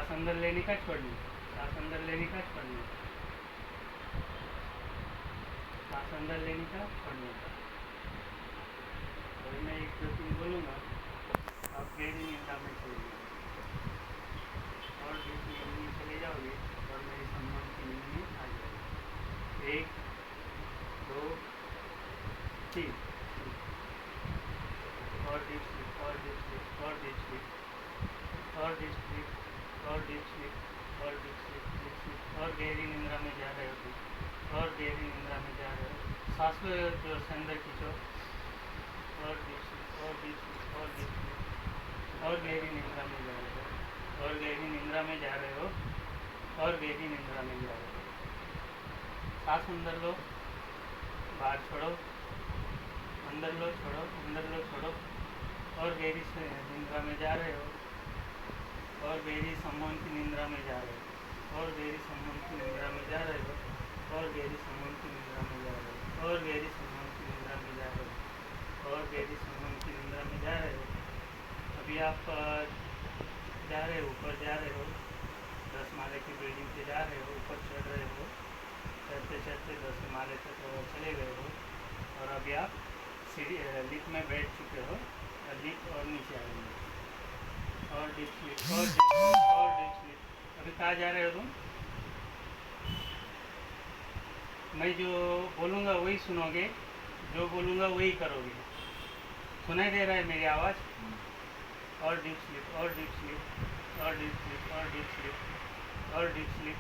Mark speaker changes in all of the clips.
Speaker 1: सांस अंदर लेने का छोड़ने, सांस अंदर लेने का छोड़ने, सांस अंदर लेने का छोड़ने का। और मैं एक दो तीन बोलूँगा, आप गहरी निंद्रा में छोड़िए और डीप नींद में चले जाओगे और मेरे सम्मान की नींद में आ जाओगे। 1 2 3 और डीप स्लीप और डीप स्लीप और डीप स्लीप और डीप स्लीप और डीप स्लीप और डीप स्लीप, डीप स्लीप और गहरी निंद्रा में जा रहे हो तुम, और गहरी निंद्रा में जा रहे हो। सांस को जो अंदर खींचो और डीप स्लीप और डीप स्लीप और डीप स्लीप और गहरी निंद्रा में जा रहे हो और गहरी निंद्रा में जा रहे हो और गहरी निंद्रा में जा रहे हो। सांस अंदर लो, बाहर छोड़ो, अंदर लो छोड़ो, अंदर लो छोड़ो और गहरी से निंद्रा में जा रहे हो और गहरी सम्मोहन की निंद्रा में जा रहे हो और गहरी सम्मोहन की निंद्रा में जा रहे हो और गहरी सम्मोहन की निंद्रा में जा रहे हो और गहरी सम्मोहन की निंद्रा में जा रहे हो और गहरी सम्मोहन की निंद्रा में जा रहे हो। अभी आप जा रहे हो, ऊपर जा रहे हो, 10 माले की बिल्डिंग पे जा रहे हो, ऊपर चढ़ रहे हो, चढ़ते चढ़ते 10 माले तक चले गए हो और अभी आप सीढ़ी लिफ्ट में बैठ चुके हो और लिफ्ट और नीचे आ रही है और डीप स्लीप और डीप स्लीप और डीप स्लीप। अभी कहाँ जा रहे हो तुम? मैं जो बोलूँगा वही सुनोगे, जो बोलूँगा वही करोगे। सुनाई दे रहा है मेरी आवाज़? और डीप स्लीप और डीप स्लीप और डीप स्लीप और डीप स्लीप और डीप स्लीप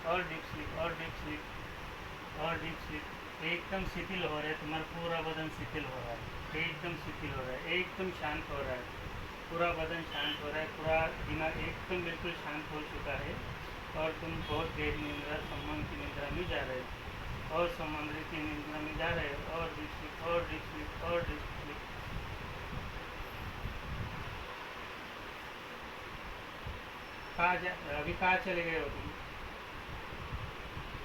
Speaker 1: और डीप स्लीप और डीप स्लीप और डीप स्लीप। एकदम शिथिल हो रहा है, तुम्हारा पूरा बदन शिथिल हो रहा है, एकदम शिथिल हो रहा है, एकदम शांत हो रहा है, पूरा बदन शांत हो रहा है, पूरा दिमाग एकदम बिल्कुल शांत हो चुका है और तुम बहुत गहरी निंद्रा, सम्मान की निंद्रा में जा रहे हो और समुद्र की निंद्रा में जा रहे हो और डीप स्लीप और डीप स्लीप और डीप स्लीप। कहाँ जा अभी कहाँ चले गए हो तुम?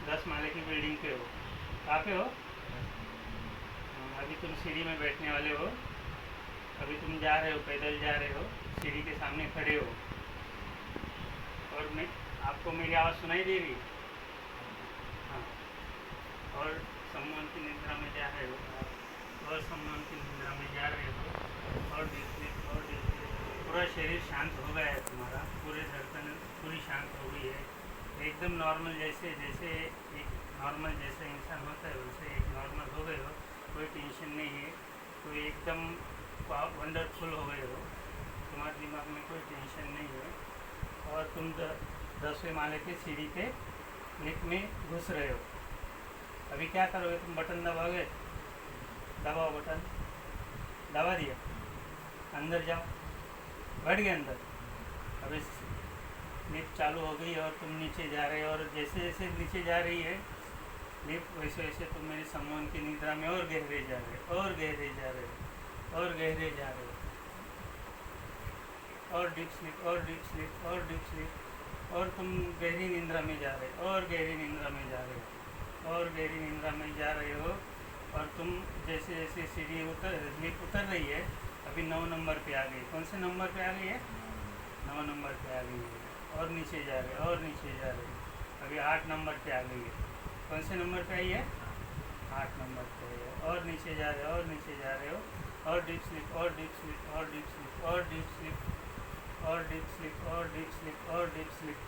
Speaker 1: 10 माले की बिल्डिंग पे हो। कहाँ पे हो? अभी तुम सीढ़ी में बैठने वाले हो। अभी तुम जा रहे हो, पैदल जा रहे हो, सीढ़ी के सामने खड़े हो और मैं आपको मेरी आवाज़ सुनाई दे रही है? हाँ। और सम्मान की निंद्रा में जा रहे हो और सम्मान की निंद्रा में जा रहे हो और पूरा शरीर शांत हो गया है तुम्हारा, पूरे धड़कन पूरी शांत हो गई है, एकदम नॉर्मल जैसे जैसे एक नॉर्मल जैसे इंसान होता है वैसे एक नॉर्मल हो गए हो, कोई टेंशन नहीं है, कोई एकदम वंडरफुल हो गए हो, तुम्हारे दिमाग में कोई टेंशन नहीं है और तुम 10वें माले के सीढ़ी पे लिफ्ट में घुस रहे हो। अभी क्या करोगे तुम? बटन दबाओगे? दबाओ बटन, दबा दिया, अंदर जाओ, बैठ गए अंदर। अभी लिफ्ट चालू हो गई और तुम नीचे जा रहे हो और जैसे जैसे नीचे जा रही है लिफ्ट वैसे वैसे तुम मेरे सम्मान की निद्रा में और गहरे जा रहे हो और गहरे जा रहे हो और गहरे जा रहे हो और डीप स्लीप और डीप स्लीप और डीप स्लीप और तुम गहरी निंद्रा में जा रहे हो और गहरी निंद्रा में जा रहे हो और गहरी निंद्रा में जा रहे हो और तुम जैसे जैसे सीढ़ी लिफ्ट उतर रही है अभी 9 नंबर पे आ गई। कौन से नंबर पे आ गई है? 9 नंबर पे आ गई है और नीचे जा रहे और नीचे जा रहे हो। अभी 8 नंबर पे आ गई है। कौन से नंबर पे आई है? 8 नंबर पे है और नीचे जा रहे हो और नीचे जा रहे हो और डीप स्लीप और डीप स्लीप और डीप स्लीप और डीप स्लीप और डीप स्लीप और डीप स्लीप और डीप स्लीप।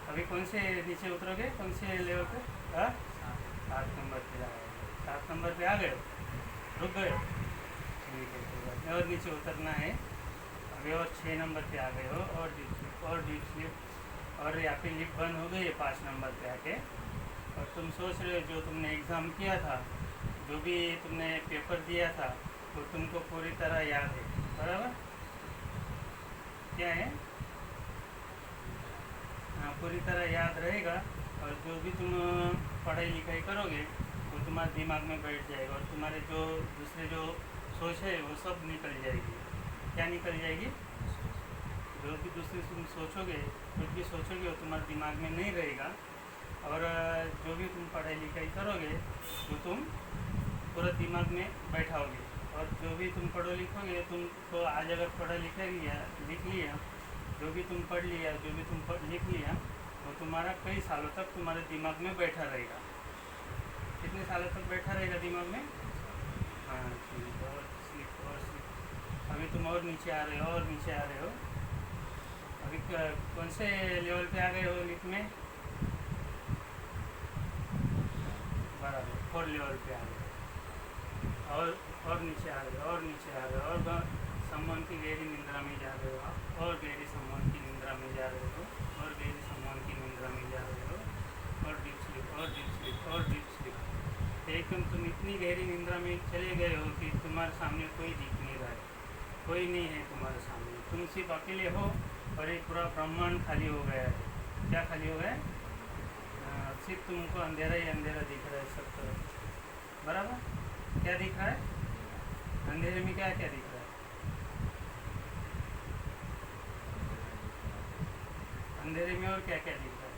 Speaker 1: अभी कौन से नीचे उतरोगे? कौन से लेवल पे? 7 नंबर पे आ गए। 7 नंबर पे आ गए, रुक गए, ठीक है कोई बात नहीं, और नीचे उतरना है। अभी और 6 नंबर पे आ गए हो और डीप स्लीप और डीप स्लीप और यहाँ पे लिफ्ट बंद हो गई है 5 नंबर पे आके और तुम सोच रहे हो जो तुमने एग्ज़ाम किया था, जो भी तुमने पेपर दिया था वो तुमको पूरी तरह याद है, बराबर? क्या है? हाँ, पूरी तरह याद रहेगा और जो भी तुम पढ़ाई लिखाई करोगे वो तुम्हारे दिमाग में बैठ जाएगा और तुम्हारे जो दूसरे जो सोच है वो सब निकल जाएगी। क्या निकल जाएगी? जो भी दूसरी तुम सोचोगे, कुछ भी सोचोगे वो तुम्हारे दिमाग में नहीं रहेगा और जो भी तुम पढ़ाई लिखाई करोगे वो तुम पूरा दिमाग में बैठाओगे और जो भी तुम पढ़ो लिखोगे, तुमको आज अगर पढ़ा लिखा लिख लिया जो भी तुम पढ़ लिया, जो भी तुम लिख लिया, वो तुम्हारा कई सालों तक तुम्हारे दिमाग में बैठा रहेगा। कितने सालों तक बैठा रहेगा दिमाग में? हाँ ठीक, और स्लिप और स्लिप। अभी तुम और नीचे आ रहे हो, और नीचे आ रहे हो। अभी कौन से लेवल पे आ गए हो लिख में? बराबर 4 लेवल पे आ गए। और नीचे आ रहे हो, और नीचे आ रहे हो, और सम्मान की गहरी निंद्रा में जा रहे हो आप, और गहरी सम्मान की निंद्रा में जा रहे हो, और गहरी सम्मान की निंद्रा में जा रहे हो, और डीप स्लीप, और डीप स्लीप, और डीप स्लीप। एकदम तुम इतनी गहरी निंद्रा में चले गए हो कि तुम्हारे सामने कोई दिख नहीं रहा है, कोई नहीं है तुम्हारे सामने, तुम सिर्फ अकेले हो, और एक पूरा ब्रह्मांड खाली हो गया है। क्या खाली हो गया है? सिर्फ तुमको अंधेरा ही अंधेरा दिख रहा है सब तरफ। बराबर? क्या दिख रहा है अंधेरे में? क्या क्या दिख रहा है अंधेरे में? और क्या क्या दिख रहा है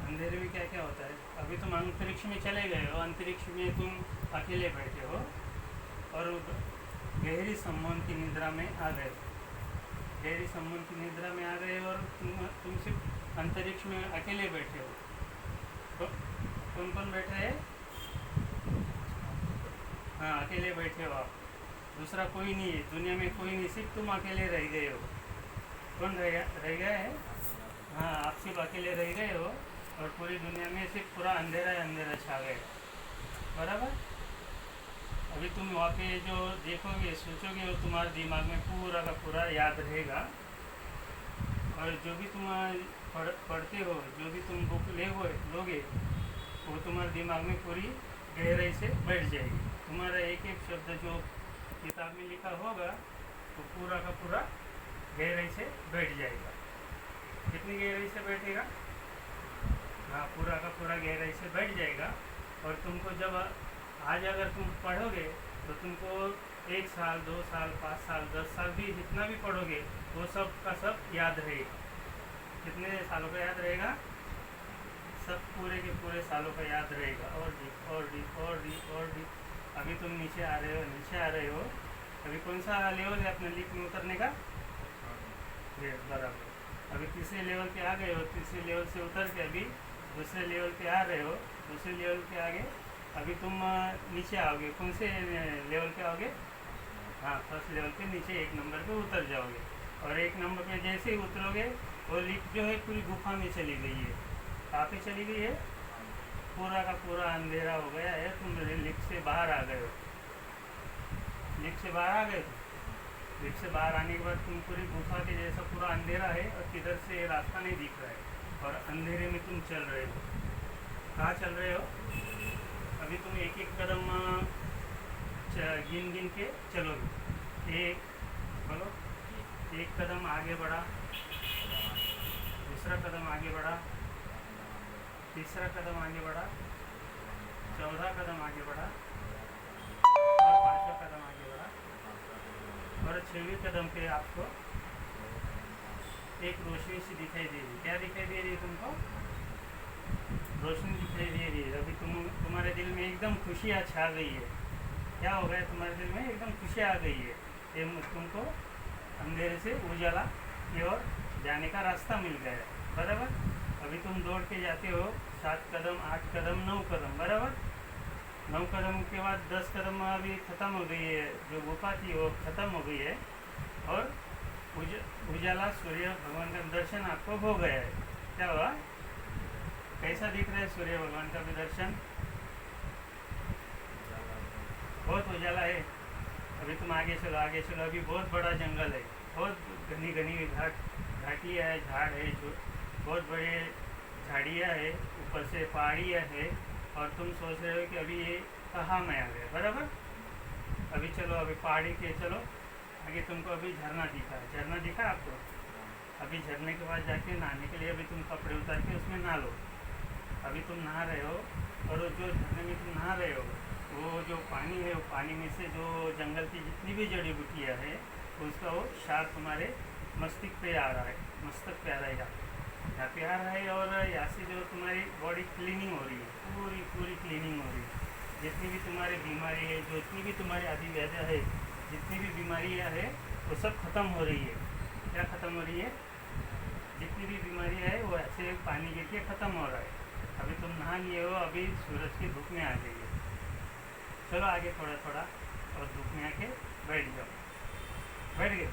Speaker 1: अंधेरे में? क्या क्या होता है? अभी तुम अंतरिक्ष में चले गए हो, अंतरिक्ष में तुम अकेले बैठे हो, और गहरी सम्मोहन की निद्रा में आ गए। गहरी सम्मोहन की निद्रा में आ गए, और तुम सिर्फ अंतरिक्ष में अकेले बैठे हो। तो कौन कौन बैठे हैं? हाँ, अकेले बैठे हो आप, दूसरा कोई नहीं है दुनिया में, कोई नहीं, सिर्फ तुम अकेले रह गए हो। कौन रह गया है? हाँ, आप सिर्फ अकेले रह गए हो, और पूरी दुनिया में सिर्फ पूरा अंधेरा ही अंधेरा छा गए। बराबर? अभी तुम वहाँ पे जो देखोगे, सोचोगे, वो तुम्हारे दिमाग में पूरा का पूरा याद रहेगा। और जो भी तुम पढ़ते हो, जो भी तुम बुक लोगे, वो तुम्हारे दिमाग में पूरी गहराई से बैठ जाएगी। तुम्हारा एक एक शब्द जो किताब में लिखा होगा, वो पूरा का पूरा गहराई से बैठ जाएगा। कितनी गहराई से बैठेगा? हाँ, पूरा का पूरा गहराई से बैठ जाएगा। और तुमको जब आज अगर तुम पढ़ोगे, तो तुमको 1 साल, 2 साल, 5 साल, 10 साल भी जितना भी पढ़ोगे, वो सब का सब याद रहेगा। कितने सालों का याद रहेगा? सब पूरे के पूरे सालों का याद रहेगा। और डीप, और डीप, और डीप, और डीप। अभी तुम नीचे आ रहे हो, नीचे आ रहे हो। अभी कौन सा लेवल है अपने लिप में उतरने का? बराबर। अभी तीसरे लेवल पे आ गए हो, तीसरे लेवल से उतर के अभी दूसरे लेवल पे आ रहे हो। दूसरे लेवल पे आगे अभी तुम नीचे आओगे। कौन से लेवल पे आओगे? हाँ, फर्स्ट लेवल पे नीचे 1 नंबर पे उतर जाओगे। और 1 नंबर पे जैसे ही उतरोगे, वो लिफ्ट जो है पूरी गुफा में चली गई है। कहाँ पे चली गई है? पूरा का पूरा अंधेरा हो गया है, तुम लिफ्ट से बाहर आ गए हो। लिफ्ट से बाहर आ गए हो। लिफ्ट से बाहर आने के बाद तुम पूरी गुफा के जैसा पूरा अंधेरा है, और किधर से रास्ता नहीं दिख रहा है, और अंधेरे में तुम चल रहे हो। कहाँ चल रहे हो? अभी तुम एक एक कदम गिन गिन के चलोगे। एक, बोलो, 1 कदम आगे बढ़ा, दूसरा कदम आगे बढ़ा, तीसरा कदम आगे बढ़ा, 14 कदम आगे बढ़ा, और 5वां कदम आगे बढ़ा, और 6वें कदम पे आपको एक रोशनी सी दिखाई दे रही। क्या दिखाई दे रही है तुमको? रोशनी दिखाई दे रही है। अभी तुम्हारे दिल में एकदम खुशियाँ छा गई है। क्या हो गया तुम्हारे दिल में? एकदम खुशियाँ आ गई है। ये तुमको अंधेरे से उजाला की ओर जाने का रास्ता मिल गया है। बराबर? अभी तुम दौड़ के जाते हो, 7 कदम, 8 कदम, 9 कदम। बराबर? 9 कदम के बाद 10 कदम अभी ख़त्म हो गई है, जो गुफा थी वो ख़त्म हो गई है, और उजाला सूर्य भगवान का दर्शन आपको हो गया है। क्या हुआ? कैसा दिख रहा है सूर्य भगवान का भी दर्शन? बहुत उजाला है। अभी तुम आगे चलो, आगे चलो। अभी बहुत बड़ा जंगल है, बहुत घनी घनी घाटियाँ है, झाड़ है, जो बहुत बड़े झाड़ियाँ है, ऊपर से पहाड़ियाँ है, और तुम सोच रहे हो कि अभी ये कहाँ में आ गए। बराबर? अभी चलो, अभी पहाड़ी के चलो आगे, तुमको अभी झरना दिखा है। झरना दिखा आपको? अभी झरने के बाद जाके नहाने के लिए अभी तुम कपड़े उतार के उसमें नहा लो। अभी तुम नहा रहे हो, और जो झरने में तुम नहा रहे हो, वो जो पानी है, वो पानी में से जो जंगल की जितनी भी जड़ी बूटियाँ है, उसका वो क्षार तुम्हारे मस्तिष्क पे आ रहा है, मस्तक पे आ रहा है, यहाँ पे आ रहा है। और यहाँ से जो तुम्हारी बॉडी क्लीनिंग हो रही है, पूरी पूरी क्लीनिंग हो रही है। जितनी भी तुम्हारी बीमारी है, जितनी भी तुम्हारी आदि व्याधियाँ है, जितनी भी बीमारियाँ है, वो सब खत्म हो रही है। क्या ख़त्म हो रही है? जितनी भी बीमारियाँ है वो ऐसे पानी गिर के ख़त्म हो रहा है। अभी तुम नहा लिए हो, अभी सूरज की धूप में आ जाइए। चलो आगे थोड़ा थोड़ा, और धूप में आके बैठ जाओ। बैठ गए?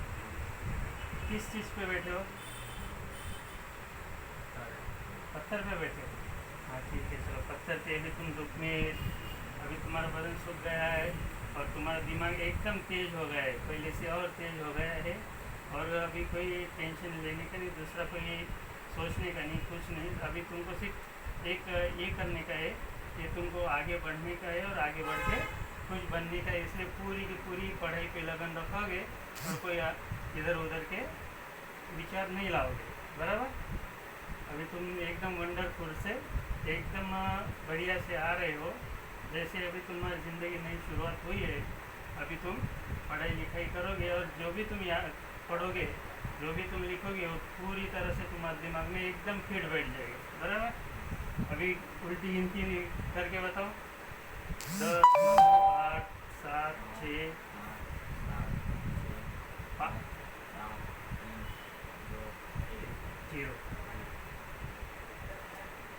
Speaker 1: किस चीज़ पे बैठे हो? पत्थर पे बैठे हो? हाँ ठीक है, चलो पत्थर पे अभी तुम धूप में, अभी तुम्हारा बदन सूख गया है और तुम्हारा दिमाग एकदम तेज़ हो गया है, पहले से और तेज़ हो गया है। और अभी कोई टेंशन लेने का नहीं, दूसरा कोई सोचने का नहीं, कुछ नहीं। अभी तुमको सिर्फ एक ये करने का है कि तुमको आगे बढ़ने का है और आगे बढ़ के कुछ बनने का है। इसलिए पूरी की पूरी पढ़ाई पे लगन रखोगे और कोई इधर उधर के विचार नहीं लाओगे, बराबर? अभी तुम एकदम वंडरफुल से, एकदम बढ़िया से आ रहे हो। जैसे अभी तुम्हारी ज़िंदगी नई शुरुआत हुई है, अभी तुम पढ़ाई लिखाई करोगे और जो भी तुम याद पढ़ोगे, जो भी तुम लिखोगे, वो पूरी तरह से तुम्हारे दिमाग में एकदम फिट बैठ जाएगा, बराबर? अभी उल्टी गिनती करके बताओ। 10, 9, 8, 7, 6, 0।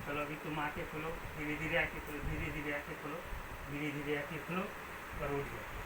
Speaker 1: चलो अभी तुम आके खोलो, धीरे धीरे आके खोलो, धीरे धीरे आके खोलो, धीरे धीरे आके खोलो और उठ जाओ।